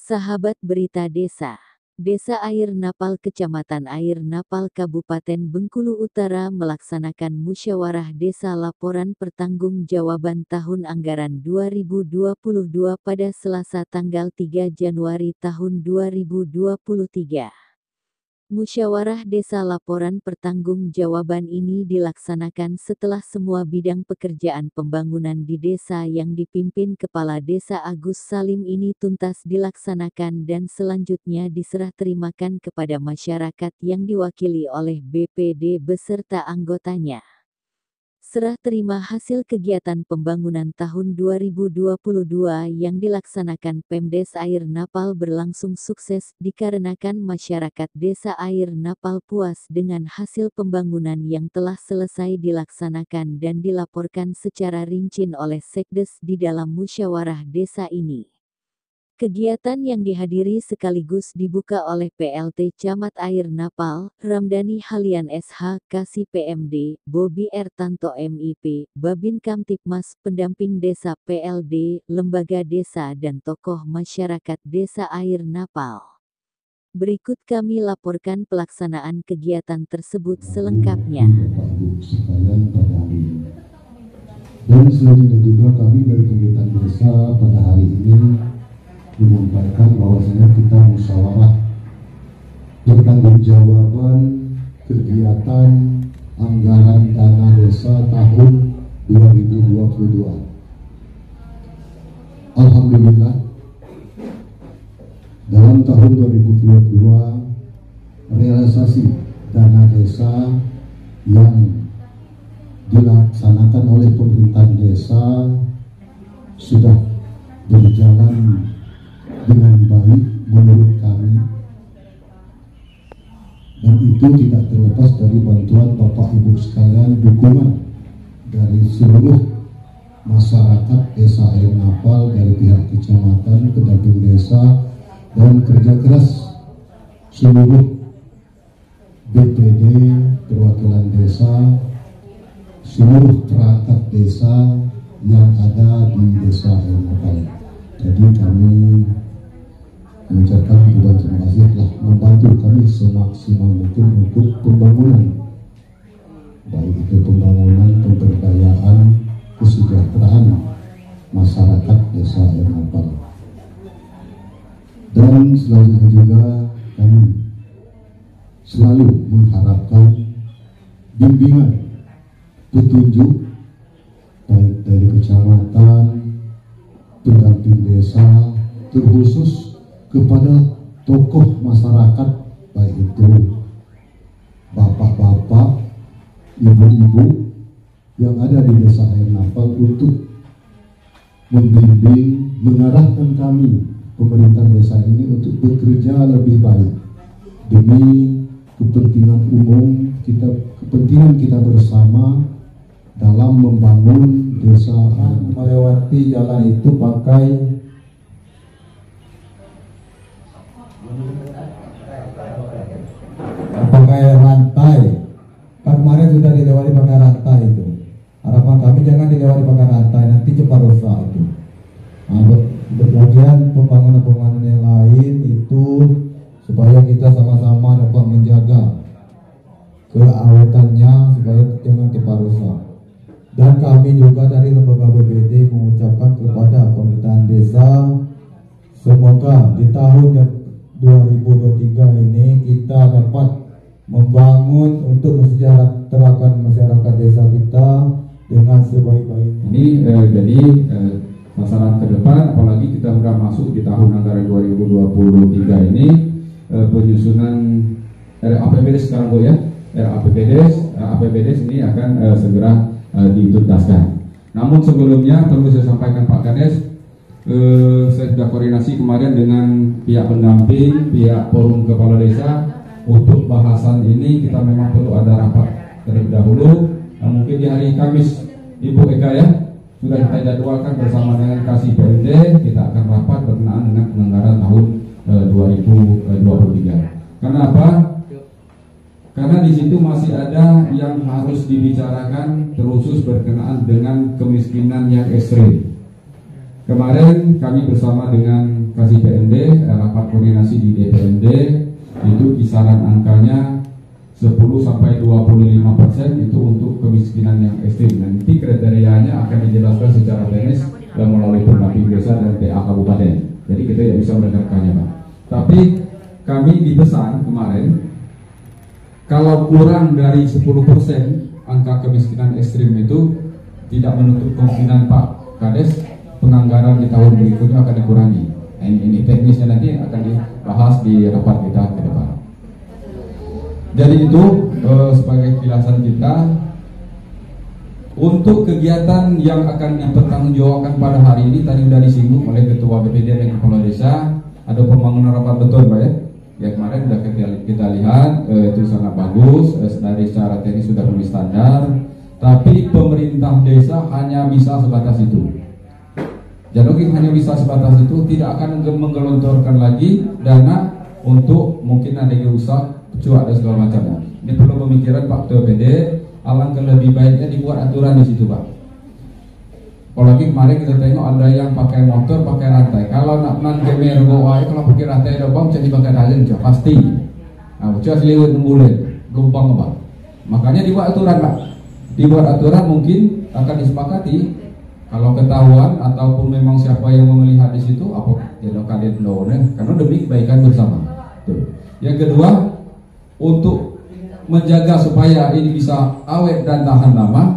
Sahabat Berita Desa. Desa Air Napal Kecamatan Air Napal Kabupaten Bengkulu Utara melaksanakan musyawarah desa laporan pertanggungjawaban tahun anggaran 2022 pada Selasa tanggal 3 Januari tahun 2023. Musyawarah desa laporan pertanggungjawaban ini dilaksanakan setelah semua bidang pekerjaan pembangunan di desa yang dipimpin Kepala Desa Agus Salim ini tuntas dilaksanakan dan selanjutnya diserah terimakan kepada masyarakat yang diwakili oleh BPD beserta anggotanya. Serah terima hasil kegiatan pembangunan tahun 2022 yang dilaksanakan Pemdes Air Napal berlangsung sukses dikarenakan masyarakat Desa Air Napal puas dengan hasil pembangunan yang telah selesai dilaksanakan dan dilaporkan secara rinci oleh Sekdes di dalam musyawarah desa ini. Kegiatan yang dihadiri sekaligus dibuka oleh PLT Camat Air Napal, Ramdhani Halian SH, Kasih PMD, Bobi Ertanto MIP, Babin Kamtipmas, pendamping desa PLD, lembaga desa dan tokoh masyarakat Desa Air Napal. Berikut kami laporkan pelaksanaan kegiatan tersebut selengkapnya. Dan selanjutnya juga kami dari kegiatan desa pada hari ini menyampaikan bahwasanya kita musyawarah pertanggungjawaban kegiatan anggaran dana desa tahun 2022. Alhamdulillah, dalam tahun 2022 realisasi dana desa yang dilaksanakan oleh pemerintah desa sudah berjalan dengan baik menurut kami, dan itu tidak terlepas dari bantuan Bapak Ibu sekalian, dukungan dari seluruh masyarakat Desa Air Napal, dari pihak kecamatan, pendamping desa, dan kerja keras seluruh BPD, perwakilan desa, seluruh perangkat desa yang ada di Desa Air Napal. Jadi kami mengucapkan ribuan terima kasih telah membantu kami semaksimal mungkin untuk pembangunan, baik itu pembangunan, pemberdayaan, kesejahteraan masyarakat Desa Air Napal. Dan selanjutnya juga kami selalu mengharapkan bimbingan, petunjuk baik dari kecamatan, pendamping desa, terkhusus kepada tokoh masyarakat, baik itu bapak-bapak, ibu-ibu yang ada di Desa Air Napal untuk membimbing, mengarahkan kami pemerintah desa ini untuk bekerja lebih baik demi kepentingan umum kita, kepentingan kita bersama dalam membangun desa. Melewati jalan itu pakai rantai. Kan kemarin sudah dilewati pakai rantai itu. Harapan kami jangan dilewati pakai rantai, nanti cepat rusak itu. Nah, berbagian pembangunan yang lain itu supaya kita sama-sama dapat menjaga keawetannya supaya jangan cepat rusak. Dan kami juga dari lembaga BPD mengucapkan kepada pemerintahan desa, semoga di tahun 2023 ini kita dapat membangun untuk mensejahterakan masyarakat desa kita dengan sebaik-baiknya. Ini jadi sasaran ke depan, apalagi kita sudah masuk di tahun anggaran 2023 ini, penyusunan RAPBDes sekarang Bu ya, RAPBDes ini akan segera dituntaskan. Namun sebelumnya perlu saya sampaikan Pak Kades, saya sudah koordinasi kemarin dengan pihak pendamping, pihak forum kepala desa. Untuk bahasan ini kita memang perlu ada rapat terlebih dahulu. Nah, mungkin di hari Kamis Ibu Eka ya sudah kita jadwalkan bersama dengan Kasih PMD, kita akan rapat berkenaan dengan penganggaran tahun 2023. Karena apa? Karena di situ masih ada yang harus dibicarakan, terkhusus berkenaan dengan kemiskinan yang ekstrim. Kemarin kami bersama dengan kasih PMD, rapat koordinasi di DPMD itu kisaran angkanya 10-25% itu untuk kemiskinan yang ekstrim. Nanti kriterianya akan dijelaskan secara teknis melalui pendamping desa dan TA kabupaten. Jadi kita tidak bisa mendengarkannya, Pak. Tapi kami dipesan kemarin kalau kurang dari 10% angka kemiskinan ekstrim itu tidak menutup kemungkinan Pak Kades penganggaran di tahun berikutnya akan dikurangi. Nah, ini teknisnya nanti akan dibahas di rapat kita ke depan. Jadi itu sebagai kilasan kita untuk kegiatan yang akan dipertanggungjawabkan pada hari ini. Tadi sudah disinggung oleh Ketua BPD dan Kepala Desa, ada pembangunan rapat beton, Pak ya. Ya kemarin sudah kita lihat itu sangat bagus, dari secara teknis sudah memenuhi standar. Tapi pemerintah desa hanya bisa sebatas itu. Jadi hanya bisa sebatas itu, tidak akan menggelontorkan lagi dana untuk mungkin ada yang rusak, cuak dan segala macamnya. Ini perlu pemikiran Pak Ketua PD. Alangkah lebih baiknya dibuat aturan di situ, Pak. Apalagi kemarin kita tengok ada yang pakai motor pakai rantai. Kalau nak kemer bawa, kalau pakai rantai ada bang, jadi pakai dalin pasti. Nah, ucap seliwet membulat, lumpang apa. Makanya dibuat aturan, Pak. Dibuat aturan mungkin akan disepakati. Kalau ketahuan ataupun memang siapa yang melihat di situ, apa jadi kalian karena demi kebaikan bersama. Tuh. Yang kedua, untuk menjaga supaya ini bisa awet dan tahan lama,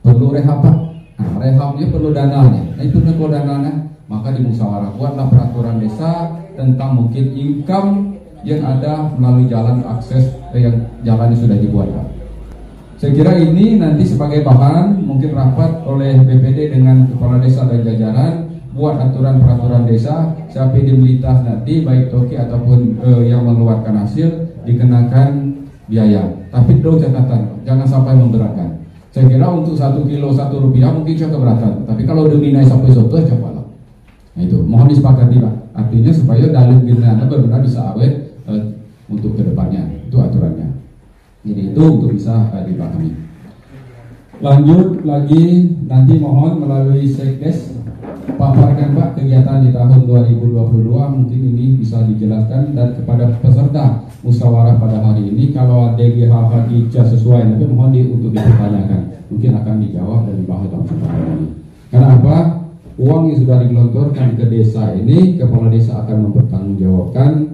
perlu rehab. Nah, rehabnya perlu dananya. Nah, itu perlu dananya, maka dimusyawarah buatlah peraturan desa tentang mungkin income yang ada melalui jalan akses yang jalannya sudah dibuat, Pak. Saya kira ini nanti sebagai bahan mungkin rapat oleh BPD dengan kepala desa dan jajaran buat aturan peraturan desa. Siapa yang melintas nanti baik toki ataupun yang mengeluarkan hasil dikenakan biaya. Tapi dong catatan, jangan sampai memberatkan. Saya kira untuk 1 kilo Rp1 mungkin sudah keberatan. Tapi kalau demi naik sampai soto coba lah. Nah itu mohon disepakati, Pak. Artinya supaya dalil binatang benar-benar bisa awet untuk kedepannya. Itu aturannya. Jadi itu untuk bisa dipahami. Lanjut lagi nanti mohon melalui Sekdes paparkan Pak kegiatan di tahun 2022, mungkin ini bisa dijelaskan dan kepada peserta musyawarah pada hari ini kalau ada hal-hal sesuai nanti mohon untuk dipertanyakan, mungkin akan dijawab dan dibahas dalam kesempatan ini. Karena apa? Uang yang sudah digelontorkan ke desa ini, kepala desa akan mempertanggungjawabkan.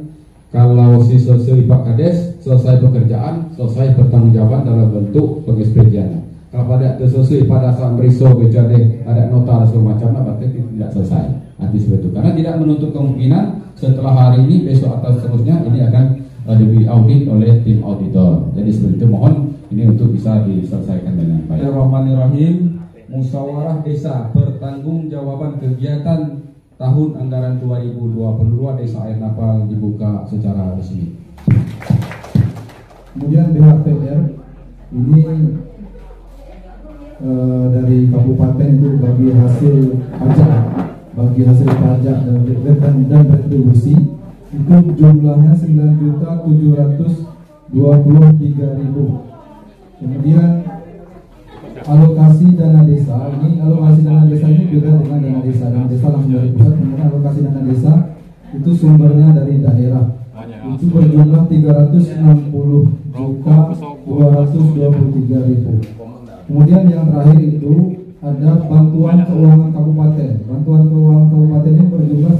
Kalau selesai Pak Kades, selesai pekerjaan, selesai pertanggungjawaban dalam bentuk pengekspresiannya. Kalau pada selesai pada saat meriso becade ada nota dan segala macam, berarti tidak selesai. Nanti seperti itu. Karena tidak menutup kemungkinan setelah hari ini, besok atau seterusnya ini akan diaudit oleh tim auditor. Jadi seperti itu, mohon ini untuk bisa diselesaikan dengan baik. Bismillahirrahmanirrahim. Musyawarah Desa pertanggungjawaban kegiatan tahun anggaran 2022 Desa Air Napal dibuka secara resmi. Kemudian BHPR ini dari kabupaten itu bagi hasil pajak dan retribusi itu jumlahnya 9.723.000. Kemudian alokasi dana desa ini juga dengan dana desa langsung dari pusat. Kemudian alokasi dana desa itu sumbernya dari daerah itu berjumlah 360.223.000. Kemudian yang terakhir itu ada bantuan keuangan kabupaten. Bantuan keuangan kabupaten ini berjumlah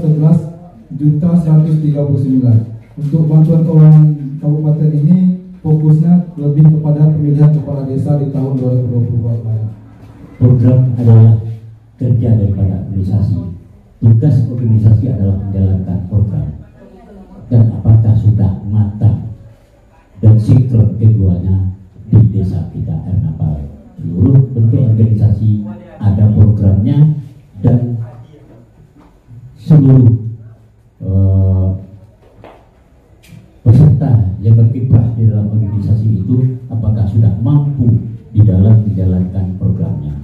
11.139. Untuk bantuan keuangan kabupaten ini fokusnya lebih kepada pemilihan kepala desa di tahun 2022. Program adalah kerja daripada organisasi. Tugas organisasi adalah menjalankan program. Dan apakah sudah matang dan sinkron keduanya di desa kita Air Napal. Seluruh bentuk organisasi ada programnya dan seluruh peserta yang berkiprah di dalam organisasi itu apakah sudah mampu di dalam menjalankan programnya.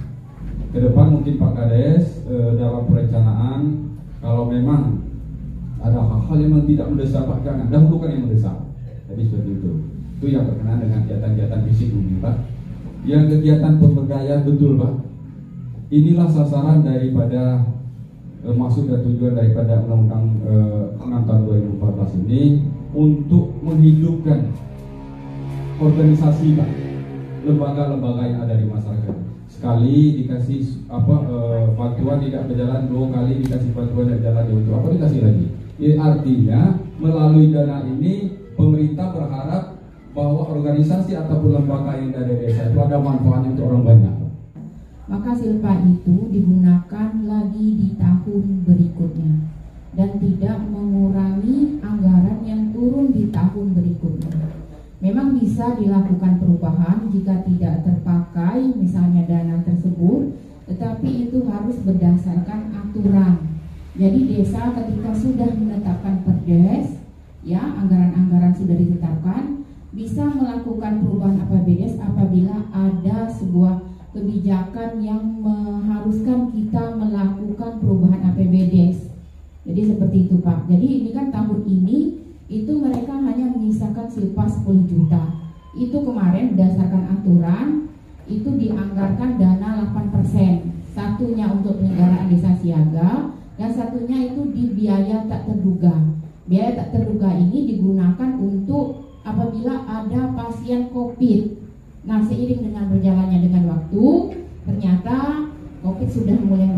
Kedepan mungkin Pak Kades dalam perencanaan kalau memang ada hal-hal yang tidak mendesak, Pak, jangan dahulukan yang mendesak. Jadi seperti itu. Itu yang berkenaan dengan kegiatan-kegiatan fisik mungkin, Pak. Yang kegiatan pemberdayaan betul, Pak. Inilah sasaran daripada maksud dan tujuan daripada Undang-Undang 6 tahun 2014 ini untuk menghidupkan organisasi lembaga-lembaga yang ada di masyarakat. Sekali dikasih bantuan tidak berjalan, 2 kali dikasih bantuan tidak jalan, untuk apa dikasih lagi? Ya, artinya melalui dana ini pemerintah berharap bahwa organisasi ataupun lembaga yang ada di desa itu ada manfaatnya untuk orang banyak. Maka silpa itu digunakan lagi di tahun berikutnya dan tidak mengurangi anggaran yang turun di tahun berikutnya. Memang bisa dilakukan perubahan jika tidak terpakai misalnya dana tersebut, tetapi itu harus berdasarkan aturan. Jadi desa ketika sudah menetapkan perdes, ya anggaran-anggaran sudah ditetapkan, bisa melakukan perubahan APBDes apabila ada sebuah kebijakan yang mengharuskan kita melakukan perubahan APBDes. Jadi seperti itu Pak. Jadi ini kan tahun ini itu mereka hanya menyisakan silpa 10 juta. Itu kemarin berdasarkan aturan itu dianggarkan dana 8%. Satunya untuk penyelenggaraan desa siaga dan satunya itu di biaya tak terduga. Biaya tak terduga ini digunakan untuk apabila ada pasien COVID. Nah, seiring dengan berjalannya dengan waktu, ternyata COVID sudah mulai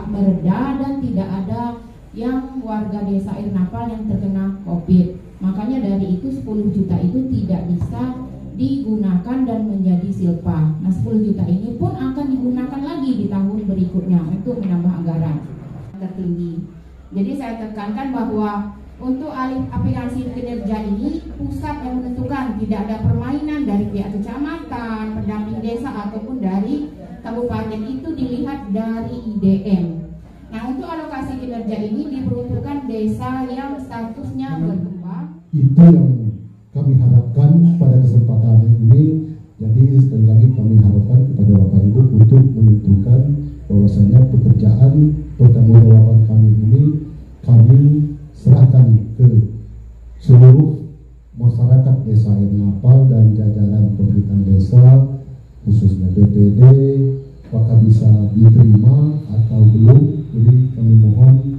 mereda dan tidak ada yang warga desa Air Napal yang terkena COVID. Makanya dari itu 10 juta itu tidak bisa digunakan dan menjadi silpa. Nah 10 juta ini pun akan digunakan lagi di tahun berikutnya untuk menambah anggaran tertinggi. Jadi saya tekankan bahwa untuk alih aplikasi kinerja ini pusat yang menentukan, tidak ada permainan dari pihak kecamatan, pendamping desa ataupun dari kabupaten, itu dilihat dari IDM. Nah untuk alokasi kinerja ini diperuntukkan desa yang statusnya berkembang. Itu yang kami harapkan pada kesempatan ini. Jadi sekali lagi kami harapkan kepada Bapak Ibu untuk menentukan bahwasanya pekerjaan pertanggungjawaban kami ini kami serahkan ke seluruh masyarakat desa Air Napal dan jajaran pemerintahan desa, khususnya BPD, apakah bisa diterima atau belum. Jadi kami mohon